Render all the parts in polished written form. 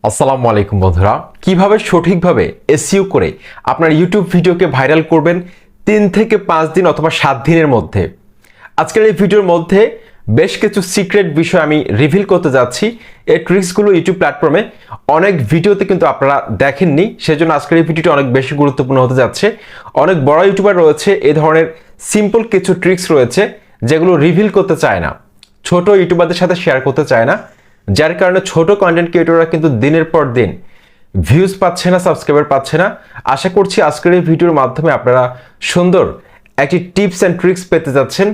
আসসালামু আলাইকুম বন্ধুরা, কিভাবে সঠিকভাবে এসইও করে আপনার ইউটিউব ভিডিওকে ভাইরাল করবেন 3 থেকে 5 দিন অথবা 7 দিনের মধ্যে। আজকের এই ভিডিওর মধ্যে বেশ কিছু সিক্রেট বিষয় আমি রিভিল করতে যাচ্ছি। এই ট্রিক্সগুলো ইউটিউব প্ল্যাটফর্মে অনেক ভিডিওতে কিন্তু আপনারা দেখেননি, সেজন্য আজকের এই ভিডিওটি অনেক বেশি গুরুত্বপূর্ণ হতে যাচ্ছে। অনেক বড় ইউটিউবার রয়েছে, এই ধরনের সিম্পল কিছু ট্রিক্স রয়েছে যেগুলো রিভিল করতে চায় না, ছোট ইউটিউবারদের সাথে শেয়ার করতে চায় না, যার কারণে ছোট কন্টেন্ট ক্রিয়েটররা কিন্তু দিনের পর দিন ভিউজ পাচ্ছে না, সাবস্ক্রাইবার পাচ্ছে না। আশা করছি আজকের এই ভিডিওর মাধ্যমে আপনারা সুন্দর একটি টিপস অ্যান্ড ট্রিক্স পেতে যাচ্ছেন।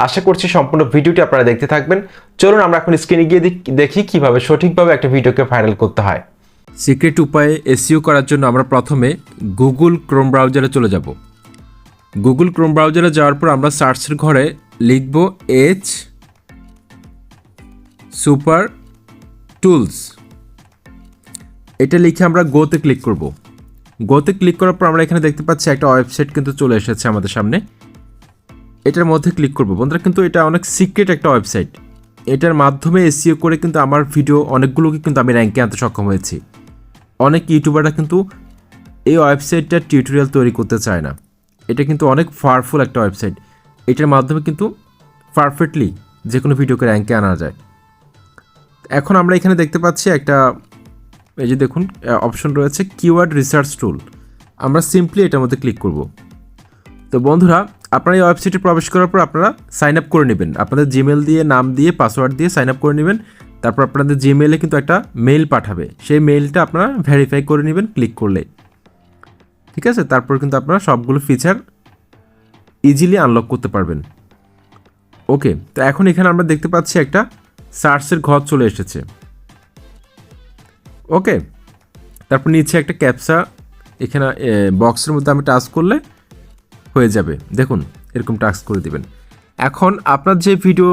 আশা করছি সম্পূর্ণ ভিডিওটি আপনারা দেখতে থাকবেন। চলুন আমরা এখন স্ক্রিনে গিয়ে দেখি কিভাবে সঠিকভাবে একটা ভিডিওকে ভাইরাল করতে হয়। সিক্রেট উপায়ে এসইও করার জন্য আমরা প্রথমে গুগল ক্রোম ব্রাউজারে চলে যাব। গুগল ক্রোম ব্রাউজারে যাওয়ার পর আমরা সার্চের ঘরে লিখব এইচ সুপার টুলস। এটা লিখে আমরা গোতে ক্লিক করব। গোতে ক্লিক করার পর আমরা এখানে দেখতে পাচ্ছি একটা ওয়েবসাইট কিন্তু চলে এসেছে আমাদের সামনে। এটার মধ্যে ক্লিক করব। বন্ধুরা, কিন্তু এটা অনেক সিক্রেট একটা ওয়েবসাইট। এটার মাধ্যমে এসইও করে কিন্তু আমার ভিডিও অনেকগুলোকে কিন্তু আমি র্যাঙ্কে আনতে সক্ষম হয়েছি। অনেক ইউটিউবাররা কিন্তু এই ওয়েবসাইটটার টিউটোরিয়াল তৈরি করতে চায় না। এটা কিন্তু অনেক পাওয়ারফুল একটা ওয়েবসাইট। এটার মাধ্যমে কিন্তু পারফেক্টলি যে কোনো ভিডিওকে র্যাঙ্কে আনা যায়। এখন আমরা এখানে দেখতে পাচ্ছি একটা, এই যে দেখুন অপশন রয়েছে কিওয়ার্ড রিসার্চ টুল। আমরা সিম্পলি এটার মধ্যে ক্লিক করব। তো বন্ধুরা, আপনারা এই ওয়েবসাইটে প্রবেশ করার পর আপনারা সাইন আপ করে নেবেন। আপনাদের জিমেল দিয়ে, নাম দিয়ে, পাসওয়ার্ড দিয়ে সাইন আপ করে নেবেন। তারপর আপনাদের জিমেলে কিন্তু একটা মেইল পাঠাবে, সেই মেইলটা আপনারা ভেরিফাই করে নেবেন ক্লিক করলে। ঠিক আছে, তারপর কিন্তু আপনারা সবগুলো ফিচার ইজিলি আনলক করতে পারবেন। ওকে, তো এখন এখানে আমরা দেখতে পাচ্ছি একটা সার্চের ঘর চলে এসেছে। ওকে, তারপর নিচে একটা ক্যাপচা এখানে বক্সের মধ্যে আমি টাচ করলে হয়ে যাবে। দেখুন, এরকম টাচ করে দিবেন। এখন আপনার যে ভিডিও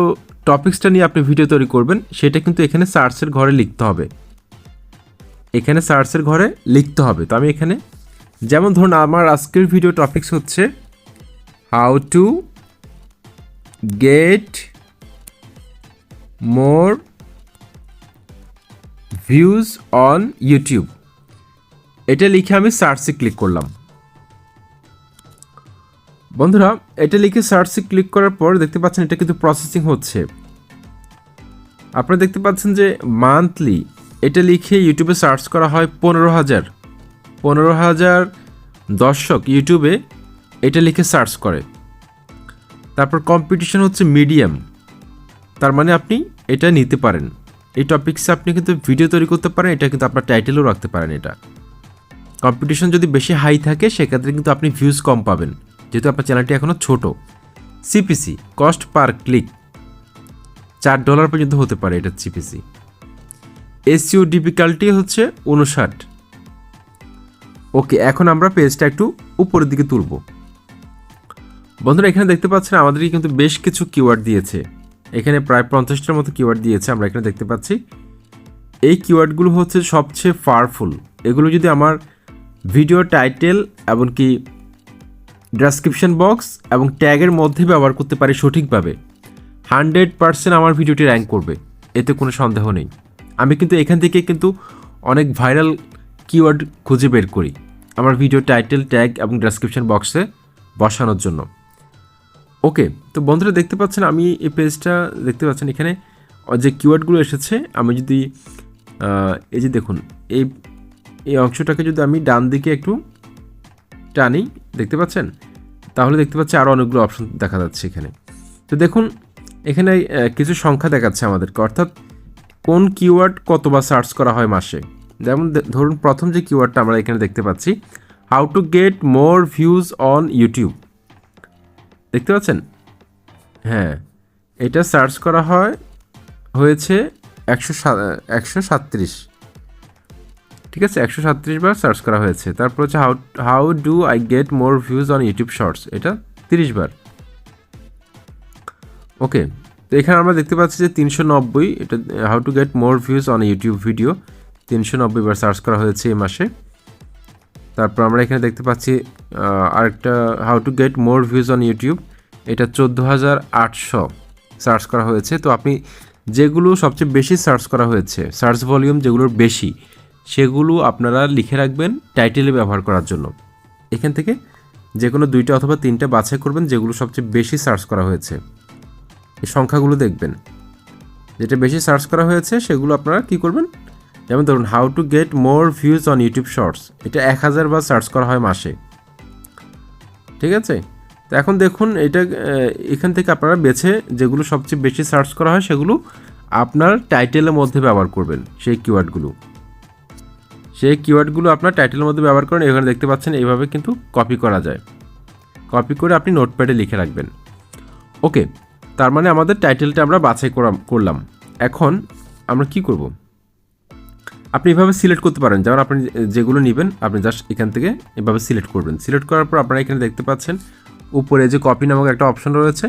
টপিক্সটা নিয়ে আপনি ভিডিও তৈরি করবেন সেটা কিন্তু এখানে সার্চের ঘরে লিখতে হবে। এখানে সার্চের ঘরে লিখতে হবে। তো আমি এখানে, যেমন ধরুন আমার আজকের ভিডিও টপিক্স হচ্ছে how to get more views on YouTube. এটা লিখে আমি সার্চে ক্লিক করলাম। বন্ধুরা, এটা লিখে সার্চে ক্লিক করার পর দেখতে পাচ্ছেন এটা কিন্তু প্রসেসিং হচ্ছে। আপনারা দেখতে পাচ্ছেন যে মান্থলি এটা লিখে ইউটিউবে সার্চ করা হয় 15,000 দর্শক ইউটিউবে এটা লিখে সার্চ করে। তারপর কম্পিটিশন হচ্ছে মিডিয়াম, তার মানে আপনি এটা নিতে পারেন। এই টপিক্সে আপনি কিন্তু ভিডিও তৈরি করতে পারেন, এটা কিন্তু আপনার টাইটেলও রাখতে পারেন। এটা কম্পিটিশন যদি বেশি হাই থাকে সেক্ষেত্রে কিন্তু আপনি ভিউজ কম পাবেন, যেহেতু আপনার চ্যানেলটি এখনও ছোট। সিপিসি কস্ট পার ক্লিক $4 পর্যন্ত হতে পারে এটা সিপিসি। এসইও ডিফিকাল্টি হচ্ছে 59। ওকে, এখন আমরা পেজটা একটু উপরের দিকে তুলব। বন্ধুরা, এখানে দেখতে পাচ্ছেন আমাদেরকে কিন্তু বেশ কিছু কিওয়ার্ড দিয়েছে। এখানে প্রায় 50টার মতো কিওয়ার্ড দিয়েছে, আমরা এখানে দেখতে পাচ্ছি। এই কিওয়ার্ডগুলো হচ্ছে সবচেয়ে পাওয়ারফুল। এগুলো যদি আমার ভিডিও টাইটেল এমনকি ডেসক্রিপশন বক্স এবং ট্যাগের মধ্যে ব্যবহার করতে পারি সঠিকভাবে, 100% আমার ভিডিওটি র্যাঙ্ক করবে, এতে কোনো সন্দেহ নেই। আমি কিন্তু এখান থেকে কিন্তু অনেক ভাইরাল কিওয়ার্ড খুঁজে বের করি আমার ভিডিও টাইটেল, ট্যাগ এবং ডেসক্রিপশন বক্সে বসানোর জন্য। ওকে, তো বন্ধুরা দেখতে পাচ্ছেন, আমি এই পেজটা দেখতে পাচ্ছেন এখানে যে কিওয়ার্ডগুলো এসেছে। আমি যদি এই যে দেখুন এই অংশটাকে যদি আমি ডান দিকে একটু টানি, দেখতে পাচ্ছেন, তাহলে দেখতে পাচ্ছি আরও অনেকগুলো অপশন দেখা যাচ্ছে এখানে। তো দেখুন, এখানে কিছু সংখ্যা দেখাচ্ছে আমাদেরকে, অর্থাৎ কোন কিওয়ার্ড কতবার সার্চ করা হয় মাসে। যেমন ধরুন প্রথম যে কিওয়ার্ডটা আমরা এখানে দেখতে পাচ্ছি, how to get more views on YouTube. দেখতে পাচ্ছেন, হ্যাঁ, এটা সার্চ করা হয়েছে 137। ঠিক আছে, 137 বার সার্চ করা হয়েছে। তারপর হচ্ছে how do I get more views on YouTube shorts, এটা 30 বার। ওকে, তো এখানে আমরা দেখতে পাচ্ছি যে 390, এটা how to get more views on YouTube video 390 bar search করা হয়েছে এই মাসে। তারপর আমরা এখানে দেখতে পাচ্ছি আরেকটা how to get more views on YouTube, এটা 14,800 সার্চ করা হয়েছে। তো আপনি যেগুলো সবচেয়ে বেশি সার্চ করা হয়েছে, সার্চ ভলিউম যেগুলোর বেশি, সেগুলো আপনারা লিখে রাখবেন টাইটেলে ব্যবহার করার জন্য। এখান থেকে যে কোনো 2টা অথবা 3টা বাছাই করবেন যেগুলো সবচেয়ে বেশি সার্চ করা হয়েছে। এই সংখ্যাগুলো দেখবেন, যেটা বেশি সার্চ করা হয়েছে সেগুলো আপনারা কী করবেন, যেমন ধরুন how to get more views on YouTube shorts, এটা 1000 বার সার্চ করা হয় মাসে, ঠিক আছে। তো এখন দেখুন এটা এখান থেকে আপনারা বেছে যেগুলো সবচেয়ে বেশি সার্চ করা হয় সেগুলো আপনার টাইটেলের মধ্যে ব্যবহার করবেন। সেই কিওয়ার্ডগুলো আপনার টাইটেলের মধ্যে ব্যবহার করেন। এখানে দেখতে পাচ্ছেন এইভাবে কিন্তু কপি করা যায়। কপি করে আপনি নোটপ্যাডে লিখে রাখবেন। ওকে, তার মানে আমাদের টাইটেলটা আমরা বাছাই করলাম। এখন আমরা কি করব, আপনি এভাবে সিলেক্ট করতে পারেন। যেমন আপনি যেগুলো নেবেন আপনি জাস্ট এখান থেকে এভাবে সিলেক্ট করবেন। সিলেক্ট করার পর আপনারা এখানে দেখতে পাচ্ছেন উপরে যে কপি নামক একটা অপশন রয়েছে,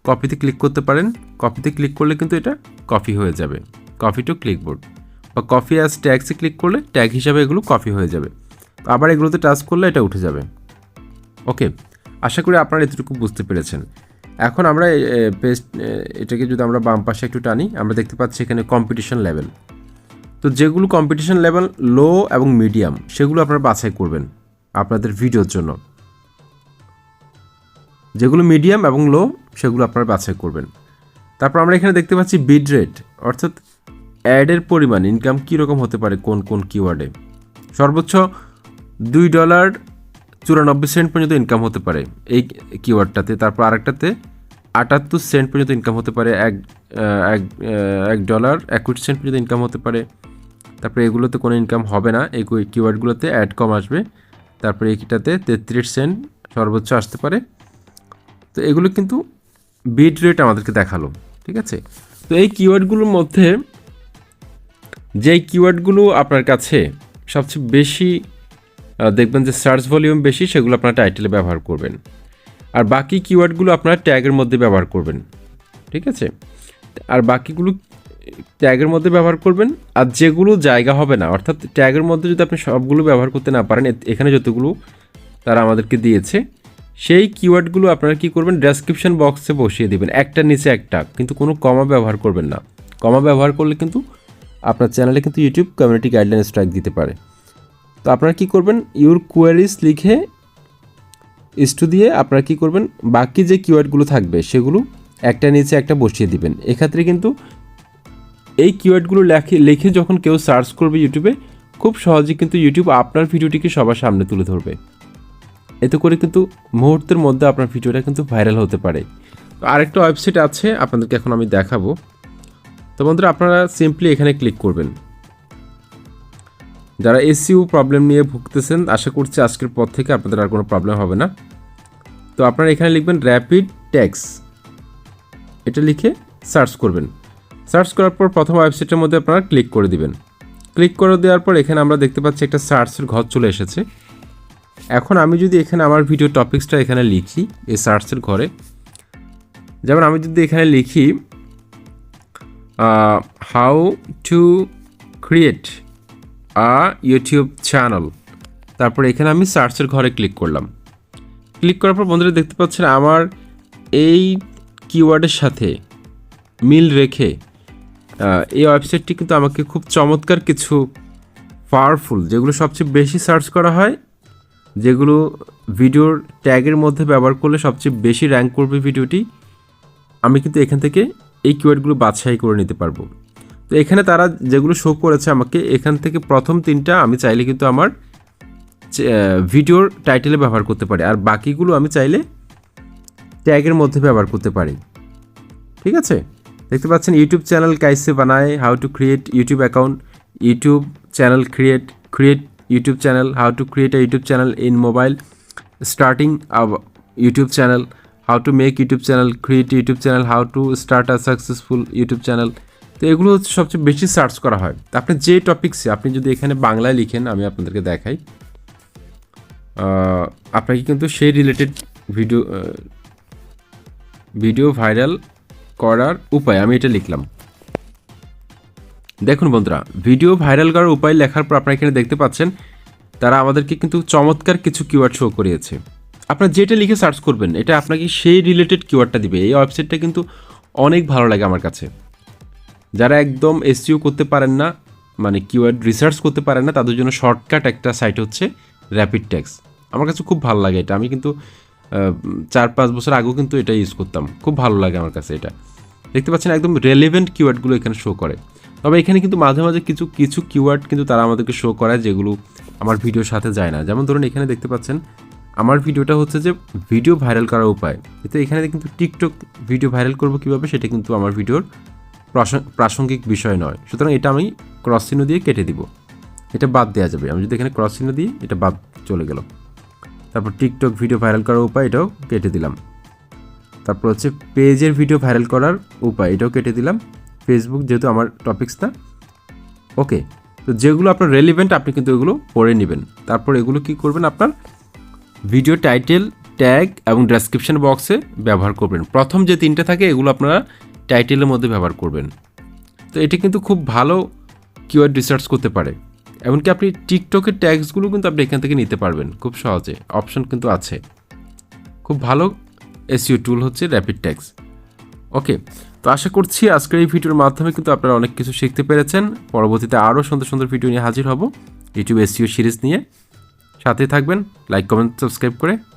কপিতে ক্লিক করতে পারেন। কপিতে ক্লিক করলে কিন্তু এটা কপি হয়ে যাবে, কপি টু ক্লিকবোর্ড, বা কপি অ্যাজ ট্যাগসে ক্লিক করলে ট্যাগ হিসাবে এগুলো কপি হয়ে যাবে। আবার এগুলোতে টাচ করলে এটা উঠে যাবে। ওকে, আশা করি আপনারা এতটুকু বুঝতে পেরেছেন। এখন আমরা এটাকে যদি আমরা বাম পাশে একটু টানি, আমরা দেখতে পাচ্ছি এখানে কম্পিটিশন লেভেল। তো যেগুলো কম্পিটিশন লেভেল লো এবং মিডিয়াম সেগুলো আপনারা বাছাই করবেন আপনাদের ভিডিওর জন্য। যেগুলো মিডিয়াম এবং লো সেগুলো আপনারা বাছাই করবেন। তারপর আমরা এখানে দেখতে পাচ্ছি বিড রেট, অর্থাৎ অ্যাডের পরিমাণ, ইনকাম কীরকম হতে পারে কোন কোন কিওয়ার্ডে। সর্বোচ্চ $2.94 পর্যন্ত ইনকাম হতে পারে এই কিওয়ার্ডটাতে। তারপর আরেকটাতে 78 সেন্ট পর্যন্ত ইনকাম হতে পারে, $1.21 পর্যন্ত ইনকাম হতে পারে। তারপরে এগুলোতে কোনো ইনকাম হবে না, এই কিওয়ার্ডগুলোতে অ্যাড কম আসবে। তারপরে এইটাতে 33 সেন্ট সর্বোচ্চ আসতে পারে। তো এগুলো কিন্তু বিড রেট আমাদেরকে দেখালো, ঠিক আছে। তো এই কিওয়ার্ডগুলোর মধ্যে যেই কিওয়ার্ডগুলো আপনার কাছে সবচেয়ে বেশি দেখবেন যে সার্চ ভলিউম বেশি, সেগুলো আপনার টাইটেলে ব্যবহার করবেন। আর বাকি কিওয়ার্ডগুলো আপনার ট্যাগের মধ্যে ব্যবহার করবেন, ঠিক আছে। আর বাকিগুলো ট্যাগের মধ্যে ব্যবহার করবেন। আর যেগুলো জায়গা হবে না, অর্থাৎ ট্যাগের মধ্যে যদি আপনি সবগুলো ব্যবহার করতে না পারেন, এখানে যতগুলো তারা আমাদেরকে দিয়েছে সেই কিওয়ার্ডগুলো আপনারা কী করবেন, ডেসক্রিপশন বক্সে বসিয়ে দেবেন, একটার নিচে একটা, কিন্তু কোনো কমা ব্যবহার করবেন না। কমা ব্যবহার করলে কিন্তু আপনার চ্যানেলে কিন্তু ইউটিউব কমিউনিটি গাইডলাইন স্ট্রাইক দিতে পারে। তো আপনারা কী করবেন, ইউর কোয়ারিজ লিখে ইস্টু দিয়ে আপনারা কী করবেন, বাকি যে কিওয়ার্ডগুলো থাকবে সেগুলো একটা নিচে একটা বসিয়ে দিবেন। এক্ষেত্রে কিন্তু এই কিওয়ার্ডগুলো লিখে যখন কেউ সার্চ করবে ইউটিউবে, খুব সহজেই কিন্তু ইউটিউব আপনার ভিডিওটিকে সবার সামনে তুলে ধরবে। এতে করে কিন্তু মুহূর্তের মধ্যে আপনার ভিডিওটা কিন্তু ভাইরাল হতে পারে। তো আরেকটা ওয়েবসাইট আছে আপনাদেরকে এখন আমি দেখাবো। তো বন্ধুরা, আপনারা সিম্পলি এখানে ক্লিক করবেন। যারা এসইও প্রবলেম নিয়ে ভুগতেছেন, আশা করছি আজকের পর থেকে আপনাদের আর কোনো প্রবলেম হবে না। তো আপনারা এখানে লিখবেন র্যাপিড ট্যাক্স, এটা লিখে সার্চ করবেন। সার্চ করার পর প্রথম ওয়েবসাইটের মধ্যে আপনারা ক্লিক করে দিবেন। ক্লিক করে দেওয়ার পর এখানে আমরা দেখতে পাচ্ছি একটা সার্চের ঘর চলে এসেছে। এখন আমি যদি এখানে আমার ভিডিও টপিক্সটা এখানে লিখি এই সার্চের ঘরে, যেমন আমি যদি এখানে লিখি how to create a YouTube channel, তারপর এখানে আমি সার্চের ঘরে ক্লিক করলাম। ক্লিক করার পর বন্ধুরা দেখতে পাচ্ছেন আমার এই কিওয়ার্ডের সাথে মিল রেখে এই ওয়েবসাইটটি কিন্তু আমাকে খুব চমৎকার কিছু পাওয়ারফুল, যেগুলো সবচেয়ে বেশি সার্চ করা হয়, যেগুলো ভিডিওর ট্যাগের মধ্যে ব্যবহার করলে সবচেয়ে বেশি র্যাঙ্ক করবে ভিডিওটি, আমি কিন্তু এখান থেকে এই কিওয়ার্ডগুলো বাছাই করে নিতে পারবো। তো এখানে তারা যেগুলো শো করেছে আমাকে, এখান থেকে প্রথম 3টা আমি চাইলে কিন্তু আমার ভিডিওর টাইটেলে ব্যবহার করতে পারি, আর বাকিগুলো আমি চাইলে ট্যাগের মধ্যে ব্যবহার করতে পারি, ঠিক আছে। দেখতে পাচ্ছেন ইউটিউব চ্যানেল কাইসে বানায়, how to create YouTube account, YouTube channel create YouTube channel, how to create a YouTube channel in mobile, starting YouTube channel, how to make YouTube channel, create YouTube channel, how to start a successful YouTube channel. তো এগুলো হচ্ছে সবচেয়ে বেশি search করা হয়। আপনি যে টপিক্সে, আপনি যদি এখানে বাংলায় লিখেন, আমি আপনাদেরকে দেখাই, আপনাকে কিন্তু সেই রিলেটেড ভিডিও ভাইরাল করার উপায়, আমি এটা লিখলাম। দেখুন বন্ধুরা, ভিডিও ভাইরাল করার উপায় লেখার পর আপনারা এখানে দেখতে পাচ্ছেন তারা আমাদেরকে কিন্তু চমৎকার কিছু কিওয়ার্ড শো করিয়েছে। আপনারা যেটা লিখে সার্চ করবেন এটা আপনাকে সেই রিলেটেড কিওয়ার্ডটা দিবে। এই ওয়েবসাইটটা কিন্তু অনেক ভালো লাগে আমার কাছে। যারা একদম এসইও করতে পারেন না, মানে কিওয়ার্ড রিসার্চ করতে পারে না তাদের জন্য শর্টকাট একটা সাইট হচ্ছে র্যাপিড ট্যাক্স। আমার কাছে খুব ভালো লাগে এটা, আমি কিন্তু 4-5 বছর আগেও কিন্তু এটা ইউজ করতাম, খুব ভালো লাগে আমার কাছে এটা। দেখতে পাচ্ছেন একদম রেলেভেন্ট কিওয়ার্ডগুলো এখানে শো করে। তবে এখানে কিন্তু মাঝে মাঝে কিছু কিওয়ার্ড কিন্তু তারা আমাদেরকে শো করায় যেগুলো আমার ভিডিওর সাথে যায় না। যেমন ধরুন এখানে দেখতে পাচ্ছেন আমার ভিডিওটা হচ্ছে যে ভিডিও ভাইরাল করার উপায়, তো এখানে কিন্তু টিকটক ভিডিও ভাইরাল করব কীভাবে সেটা কিন্তু আমার ভিডিওর প্রাসঙ্গিক বিষয় নয়, সুতরাং এটা আমি ক্রস চিহ্ন দিয়ে কেটে দিব, এটা বাদ দেওয়া যাবে। আমি যদি এখানে ক্রস চিহ্ন দিই এটা বাদ চলে গেল। তারপর টিকটক ভিডিও ভাইরাল করার উপায় এটাও কেটে দিলাম। তারপর হচ্ছে পেজের ভিডিও ভাইরাল করার উপায় এটাও কেটে দিলাম, ফেসবুক যেহেতু আমার টপিকস না। ওকে, তো যেগুলো আপনার রেলিভেন্ট আপনি কিন্তু এগুলো পড়ে নেবেন। তারপর এগুলো কি করবেন, আপনার ভিডিও টাইটেল, ট্যাগ এবং ডেসক্রিপশন বক্সে ব্যবহার করবেন। প্রথম যে 3টে থাকে এগুলো আপনারা টাইটেলের মধ্যে ব্যবহার করবেন। তো এটি কিন্তু খুব ভালো কিওয়ার্ড রিসার্চ করতে পারে। এমনকি আপনি টিকটকের ট্যাগসগুলো কিন্তু আপনি এখান থেকে নিতে পারবেন খুব সহজে, অপশন কিন্তু আছে। খুব ভালো এসইও টুল হচ্ছে র্যাপিড ট্যাক্স। ওকে, তো আশা করছি আজকের এই ভিডিওর মাধ্যমে কিন্তু আপনারা অনেক কিছু শিখতে পেরেছেন। পরবর্তীতে আরও সুন্দর সুন্দর ভিডিও নিয়ে হাজির হব ইউটিউব এসইও সিরিজ নিয়ে। সাথে থাকবেন, লাইক কমেন্ট সাবস্ক্রাইব করে।